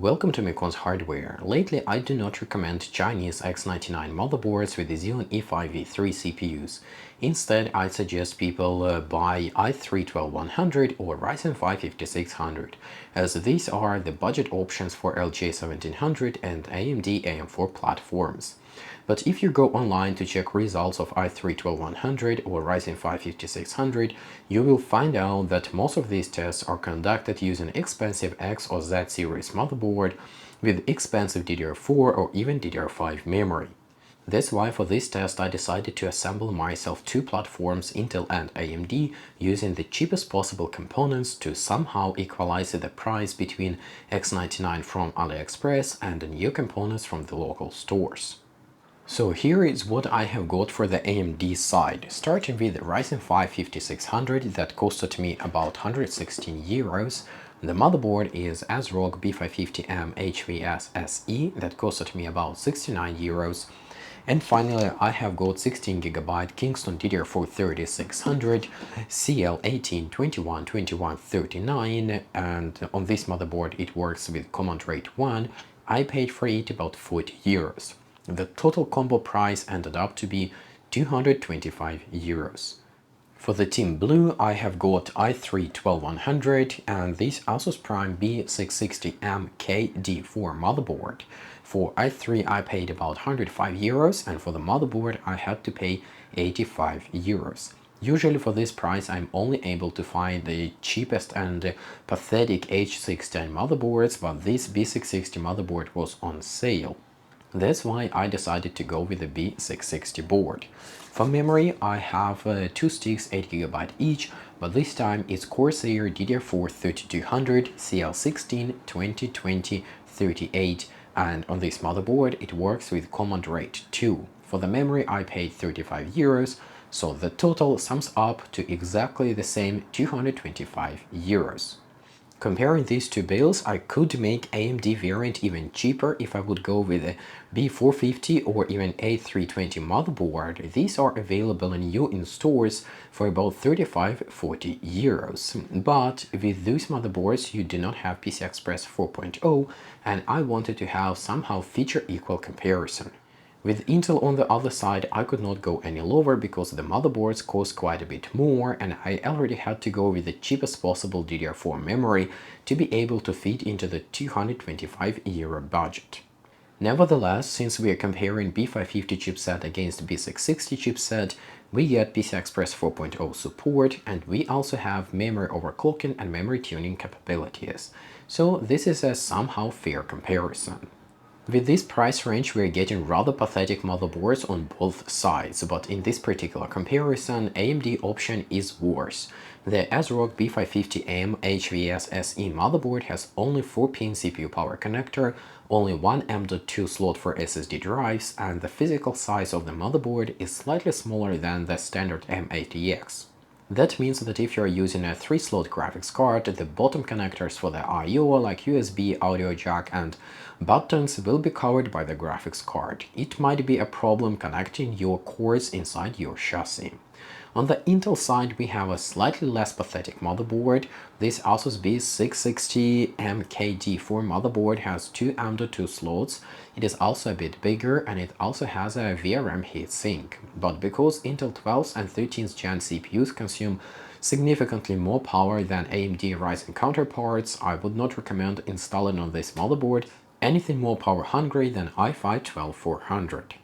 Welcome to Miyconst Hardware. Lately, I do not recommend Chinese X99 motherboards with the Xeon E5-V3 CPUs. Instead, I suggest people buy i3-12100 or Ryzen 5 5600, as these are the budget options for LGA1700 and AMD AM4 platforms. But if you go online to check results of i3-12100 or Ryzen 5 5600, you will find out that most of these tests are conducted using expensive X or Z series motherboard with expensive DDR4 or even DDR5 memory. That's why for this test I decided to assemble myself two platforms, Intel and AMD, using the cheapest possible components to somehow equalize the price between X99 from AliExpress and the new components from the local stores. So here is what I have got for the AMD side, starting with the Ryzen 5 5600 that costed me about 116 euros. The motherboard is ASRock B550M HVS SE that costed me about 69 euros. And finally, I have got 16GB Kingston DDR4 3600 CL18-21-2139, and on this motherboard it works with command rate 1. I paid for it about 40 euros. The total combo price ended up to be 225 euros. For the Team Blue, I have got i3-12100 and this Asus Prime B660M KD4 motherboard. For i3 I paid about 105 euros and for the motherboard I had to pay 85 euros. Usually for this price I'm only able to find the cheapest and pathetic H610 motherboards, but this B660 motherboard was on sale. That's why I decided to go with the B660 board. For memory, I have two sticks 8GB each, but this time it's Corsair DDR4 3200 CL16 2020 38, and on this motherboard it works with command rate 2. For the memory I paid 35 euros, so the total sums up to exactly the same 225 euros. Comparing these two builds, I could make AMD variant even cheaper if I would go with a B450 or even A320 motherboard. These are available new in stores for about 35–40 euros. But with these motherboards you do not have PCI Express 4.0, and I wanted to have somehow feature equal comparison. With Intel on the other side, I could not go any lower because the motherboards cost quite a bit more and I already had to go with the cheapest possible DDR4 memory to be able to fit into the 225 euro budget. Nevertheless, since we are comparing B550 chipset against B660 chipset, we get PCI Express 4.0 support and we also have memory overclocking and memory tuning capabilities. So this is a somehow fair comparison. With this price range, we are getting rather pathetic motherboards on both sides, but in this particular comparison, AMD option is worse. The ASRock B550M HVS SE motherboard has only 4-pin CPU power connector, only one M.2 slot for SSD drives, and the physical size of the motherboard is slightly smaller than the standard M80X. That means that if you're using a 3-slot graphics card, the bottom connectors for the I/O like USB, audio jack and buttons will be covered by the graphics card. It might be a problem connecting your cords inside your chassis. On the Intel side, we have a slightly less pathetic motherboard. This Asus B660M KD4 motherboard has two M.2 slots. It is also a bit bigger and it also has a VRM heatsink. But because Intel 12th and 13th Gen CPUs consume significantly more power than AMD Ryzen counterparts, I would not recommend installing on this motherboard anything more power hungry than i5-12400.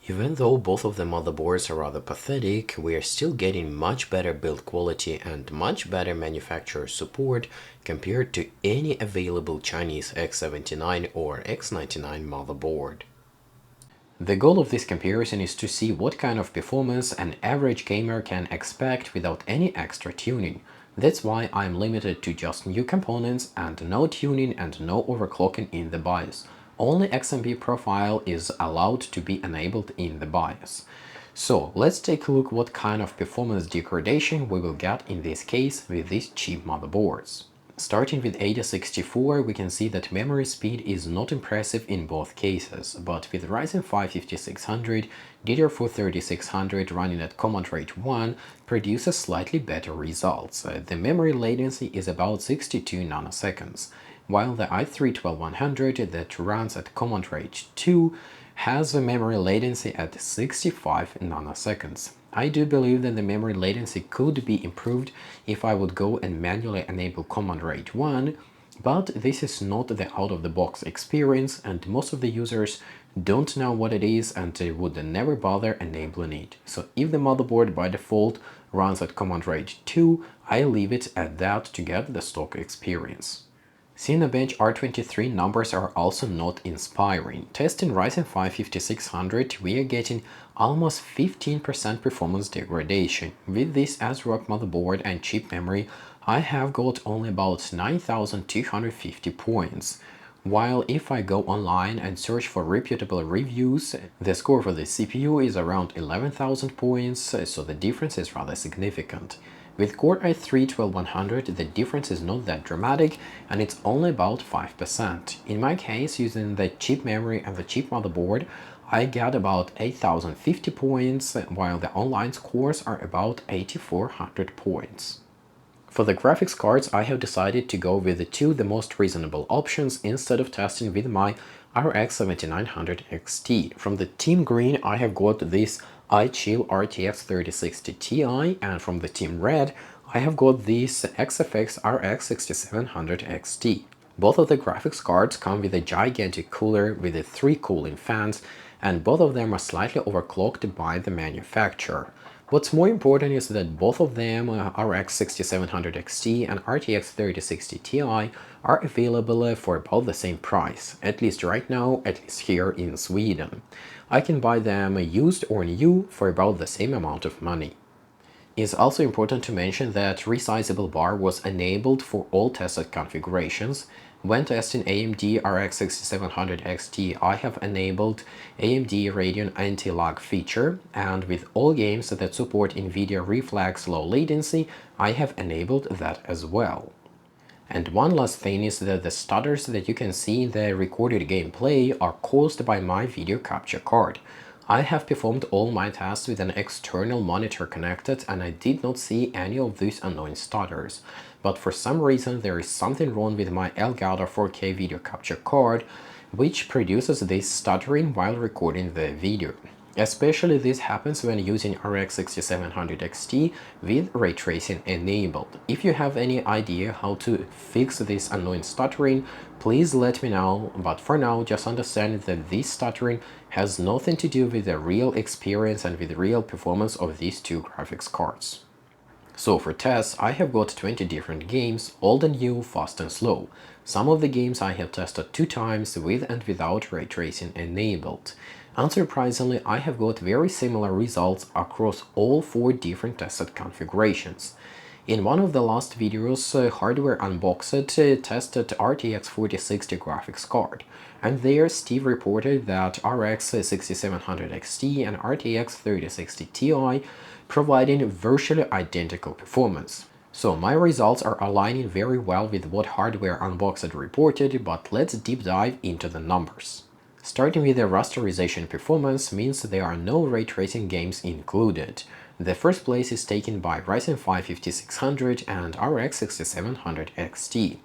Even though both of the motherboards are rather pathetic, we are still getting much better build quality and much better manufacturer support compared to any available Chinese X79 or X99 motherboard. The goal of this comparison is to see what kind of performance an average gamer can expect without any extra tuning. That's why I'm limited to just new components and no tuning and no overclocking in the BIOS. Only XMP profile is allowed to be enabled in the BIOS. So let's take a look what kind of performance degradation we will get in this case with these cheap motherboards. Starting with Aida64, we can see that memory speed is not impressive in both cases, but with Ryzen 5 5600, DDR4 3600 running at command rate 1 produces slightly better results. The memory latency is about 62 nanoseconds. while the i3-12100 that runs at command rate 2 has a memory latency at 65 nanoseconds. I do believe that the memory latency could be improved if I would go and manually enable command rate 1, but this is not the out-of-the-box experience, and most of the users don't know what it is and they would never bother enabling it. So if the motherboard by default runs at command rate 2, I leave it at that to get the stock experience. Cinebench R23 numbers are also not inspiring. Testing Ryzen 5 5600, we are getting almost 15% performance degradation. With this ASRock motherboard and chip memory, I have got only about 9,250 points. While if I go online and search for reputable reviews, the score for the CPU is around 11,000 points, so the difference is rather significant. With Core i3-12100, the difference is not that dramatic and it's only about 5%. In my case, using the chip memory and the chip motherboard, I get about 8,050 points, while the online scores are about 8,400 points. For the graphics cards, I have decided to go with the most reasonable options instead of testing with my RX 7900 XT. From the Team Green, I have got this iChill RTX 3060 Ti, and from the Team Red, I have got this XFX RX 6700 XT. Both of the graphics cards come with a gigantic cooler with 3 cooling fans, and both of them are slightly overclocked by the manufacturer. What's more important is that both of them, RX 6700 XT and RTX 3060 Ti, are available for about the same price, at least right now, at least here in Sweden. I can buy them used or new for about the same amount of money. It's also important to mention that resizable bar was enabled for all tested configurations. When testing AMD RX 6700 XT, I have enabled AMD Radeon anti-lag feature, and with all games that support NVIDIA Reflex low latency, I have enabled that as well. And one last thing is that the stutters that you can see in the recorded gameplay are caused by my video capture card. I have performed all my tasks with an external monitor connected and I did not see any of these annoying stutters. But for some reason there is something wrong with my Elgato 4K video capture card, which produces this stuttering while recording the video. Especially this happens when using RX 6700 XT with ray tracing enabled. If you have any idea how to fix this annoying stuttering, please let me know, but for now just understand that this stuttering has nothing to do with the real experience and with the real performance of these two graphics cards. So for tests, I have got 20 different games, old and new, fast and slow. Some of the games I have tested 2 times with and without ray tracing enabled. Unsurprisingly, I have got very similar results across all 4 different tested configurations. In one of the last videos, Hardware Unboxed tested RTX 4060 graphics card, and there Steve reported that RX 6700 XT and RTX 3060 Ti providing virtually identical performance. So my results are aligning very well with what Hardware Unboxed reported, but let's deep dive into the numbers. Starting with the rasterization performance means there are no ray tracing games included. The first place is taken by Ryzen 5 5600 and RX 6700 XT.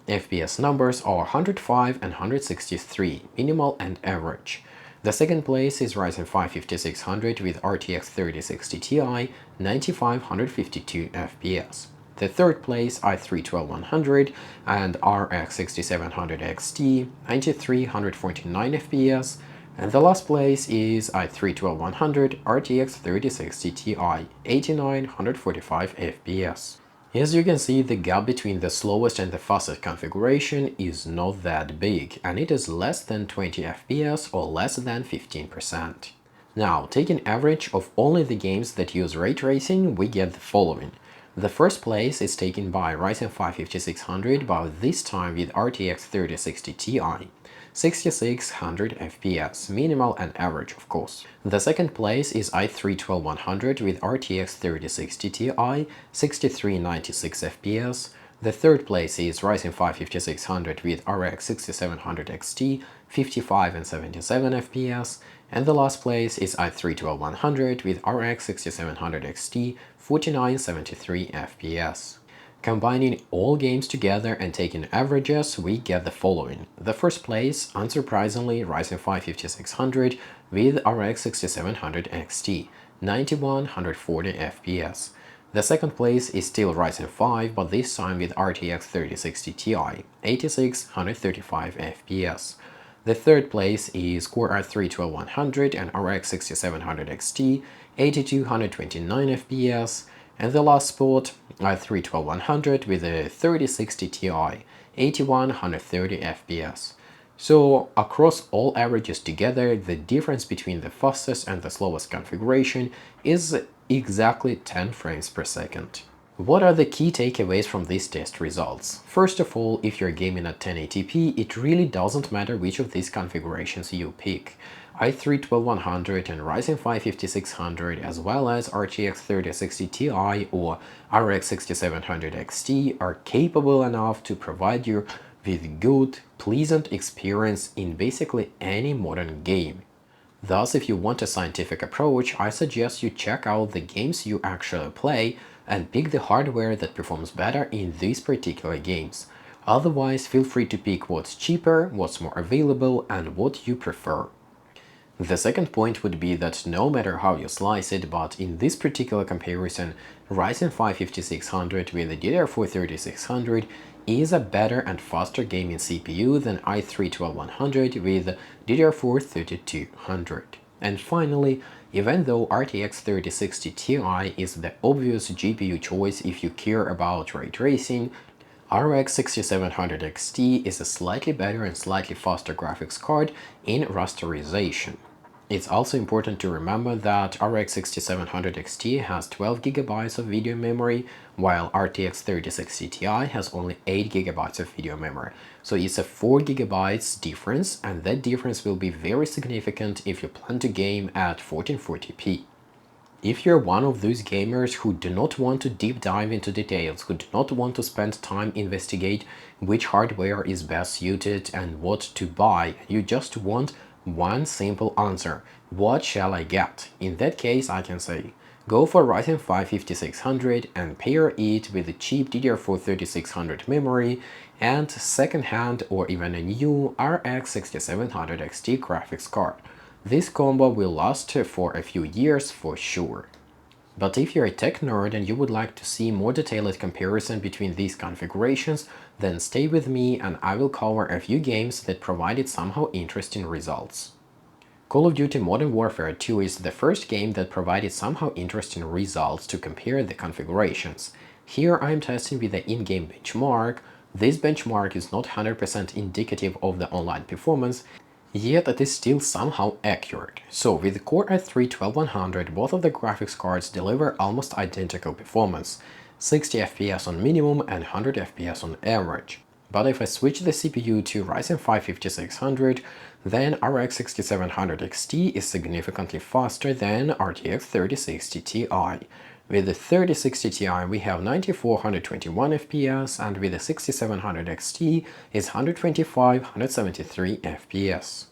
FPS numbers are 105 and 163, minimal and average. The second place is Ryzen 5 5600 with RTX 3060 Ti, 95 152 FPS. The third place, i3-12100 and RX 6700 XT, 93 149 FPS. And the last place is i3-12100 RTX 3060 Ti, 89 145 FPS. As you can see, the gap between the slowest and the fastest configuration is not that big, and it is less than 20 FPS or less than 15%. Now, taking average of only the games that use ray tracing, we get the following. The first place is taken by Ryzen 5 5600, but this time with RTX 3060 Ti, 6600 FPS, minimal and average of course. The second place is i3-12100 with RTX 3060 Ti, 6396 FPS. The third place is Ryzen 5 5600 with RX 6700 XT, 55 and 77 FPS. And the last place is i3-12100 with RX 6700 XT, 4973 FPS. Combining all games together and taking averages, we get the following. The first place, unsurprisingly, Ryzen 5 5600 with RX 6700 XT, 9140 FPS. The second place is still Ryzen 5, but this time with RTX 3060 Ti, 8635 FPS. The third place is Core i3-12100 and RX 6700 XT, 8229 FPS. And the last spot, i3-12100 with a 3060 Ti, 8130 FPS. So across all averages together, the difference between the fastest and the slowest configuration is exactly 10 frames per second. What are the key takeaways from these test results? First of all, if you're gaming at 1080p, it really doesn't matter which of these configurations you pick. i3-12100 and Ryzen 5 5600 as well as RTX 3060 Ti or RX 6700 XT are capable enough to provide you with good, pleasant experience in basically any modern game. Thus, if you want a scientific approach, I suggest you check out the games you actually play and pick the hardware that performs better in these particular games. Otherwise, feel free to pick what's cheaper, what's more available, and what you prefer. The second point would be that no matter how you slice it, but in this particular comparison, Ryzen 5 5600 with the DDR4 3600 is a better and faster gaming CPU than i3-12100 with DDR4 3200. And finally, even though RTX 3060 Ti is the obvious GPU choice if you care about ray tracing, RX 6700 XT is a slightly better and slightly faster graphics card in rasterization. It's also important to remember that RX 6700 XT has 12GB of video memory, while RTX 3060 Ti has only 8GB of video memory. So it's a 4GB difference, and that difference will be very significant if you plan to game at 1440p. If you're one of those gamers who do not want to deep dive into details, who do not want to spend time investigate which hardware is best suited and what to buy, you just want one simple answer: what shall I get? In that case, I can say, go for Ryzen 5 5600 and pair it with a cheap DDR4 3600 memory and second-hand or even a new RX 6700 XT graphics card. This combo will last for a few years for sure. But if you're a tech nerd and you would like to see more detailed comparison between these configurations, then stay with me and I will cover a few games that provided somehow interesting results. Call of Duty Modern Warfare 2 is the first game that provided somehow interesting results to compare the configurations. Here I am testing with the in-game benchmark. This benchmark is not 100% indicative of the online performance, yet it is still somehow accurate. So with the Core i3-12100, both of the graphics cards deliver almost identical performance, 60 FPS on minimum and 100 FPS on average. But if I switch the CPU to Ryzen 5 5600, then RX 6700 XT is significantly faster than RTX 3060 Ti. With the 3060 Ti we have 9421 FPS, and with the 6700 XT is 125-173 FPS.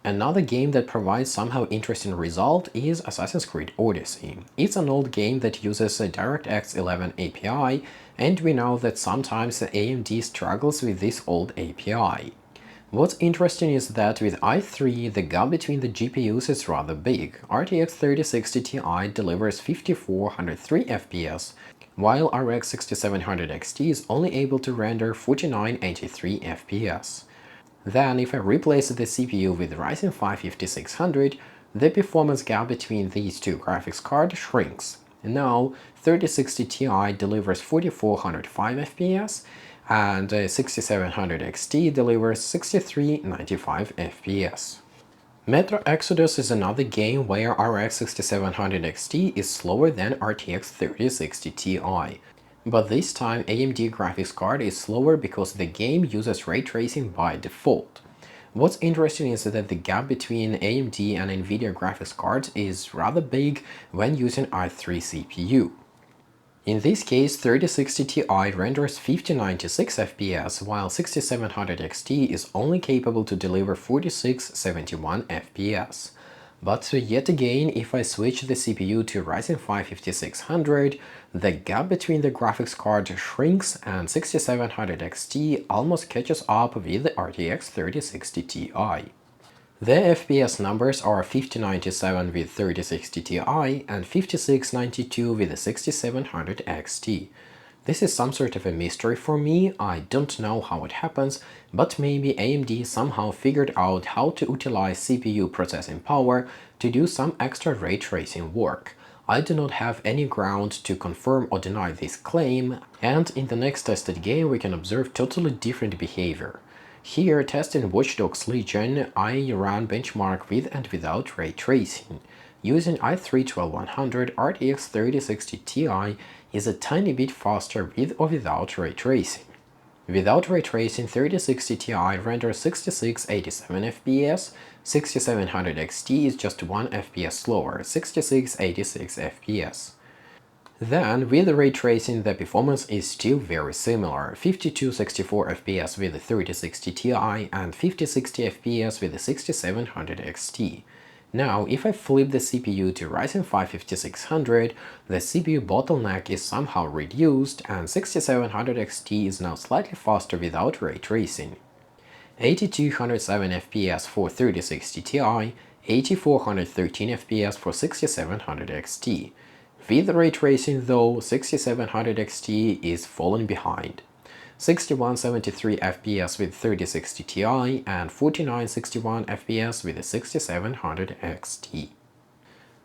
Another game that provides somehow interesting result is Assassin's Creed Odyssey. It's an old game that uses a DirectX 11 API, and we know that sometimes AMD struggles with this old API. What's interesting is that with i3, the gap between the GPUs is rather big. RTX 3060 Ti delivers 5403 FPS, while RX 6700 XT is only able to render 4983 FPS. Then, if I replace the CPU with Ryzen 5 5600, the performance gap between these two graphics cards shrinks. Now, 3060 Ti delivers 4405 FPS, and 6700 XT delivers 6395 FPS. Metro Exodus is another game where RX 6700 XT is slower than RTX 3060 Ti. But this time AMD graphics card is slower because the game uses ray tracing by default. What's interesting is that the gap between AMD and Nvidia graphics cards is rather big when using i3 CPU. In this case, 3060 Ti renders 5096 FPS, while 6700 XT is only capable to deliver 4671 FPS. But yet again, if I switch the CPU to Ryzen 5 5600, the gap between the graphics card shrinks and 6700 XT almost catches up with the RTX 3060 Ti. The FPS numbers are 5097 with 3060 Ti and 5692 with the 6700 XT. This is some sort of a mystery for me. I don't know how it happens, but maybe AMD somehow figured out how to utilize CPU processing power to do some extra ray tracing work. I do not have any ground to confirm or deny this claim, and in the next tested game we can observe totally different behavior. Here, testing Watch Dogs Legion, I ran benchmark with and without ray tracing. Using i3-12100 RTX 3060 Ti is a tiny bit faster with or without ray tracing. Without ray tracing, 3060 Ti renders 6687 FPS, 6700 XT is just 1 FPS slower, 6686 FPS. Then, with ray tracing, the performance is still very similar, 5264 FPS with the 3060 Ti and 5060 FPS with the 6700 XT. Now, if I flip the CPU to Ryzen 5 5600, the CPU bottleneck is somehow reduced and 6700 XT is now slightly faster without ray tracing. 8207 FPS for 3060 Ti, 8413 FPS for 6700 XT. With ray tracing though, 6700 XT is falling behind. 6173 FPS with 3060 Ti and 4961 FPS with the 6700 XT.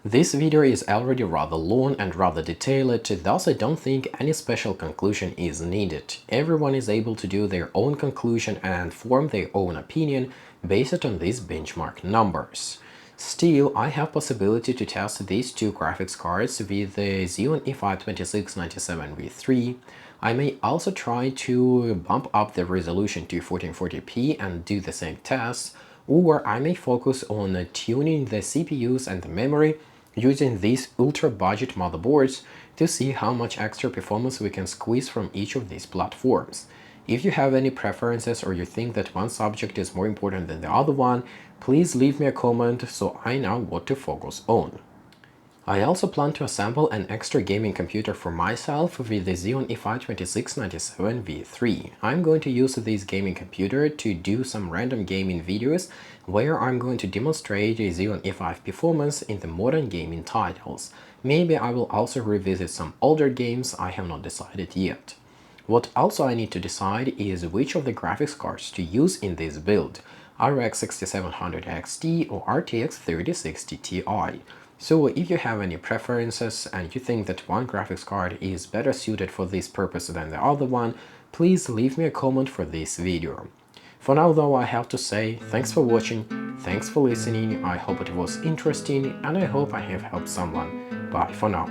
This video is already rather long and rather detailed, thus I don't think any special conclusion is needed. Everyone is able to do their own conclusion and form their own opinion based on these benchmark numbers. Still, I have possibility to test these two graphics cards with the Xeon E5 2697v3. I may also try to bump up the resolution to 1440p and do the same tests, or I may focus on tuning the CPUs and the memory using these ultra-budget motherboards to see how much extra performance we can squeeze from each of these platforms. If you have any preferences or you think that one subject is more important than the other one, please leave me a comment so I know what to focus on. I also plan to assemble an extra gaming computer for myself with the Xeon E5 2697v3. I'm going to use this gaming computer to do some random gaming videos where I'm going to demonstrate the Xeon E5 performance in the modern gaming titles. Maybe I will also revisit some older games, I have not decided yet. What also I need to decide is which of the graphics cards to use in this build, RX 6700 XT or RTX 3060 Ti. So if you have any preferences and you think that one graphics card is better suited for this purpose than the other one, please leave me a comment for this video. For now though, I have to say thanks for watching, thanks for listening, I hope it was interesting and I hope I have helped someone. Bye for now.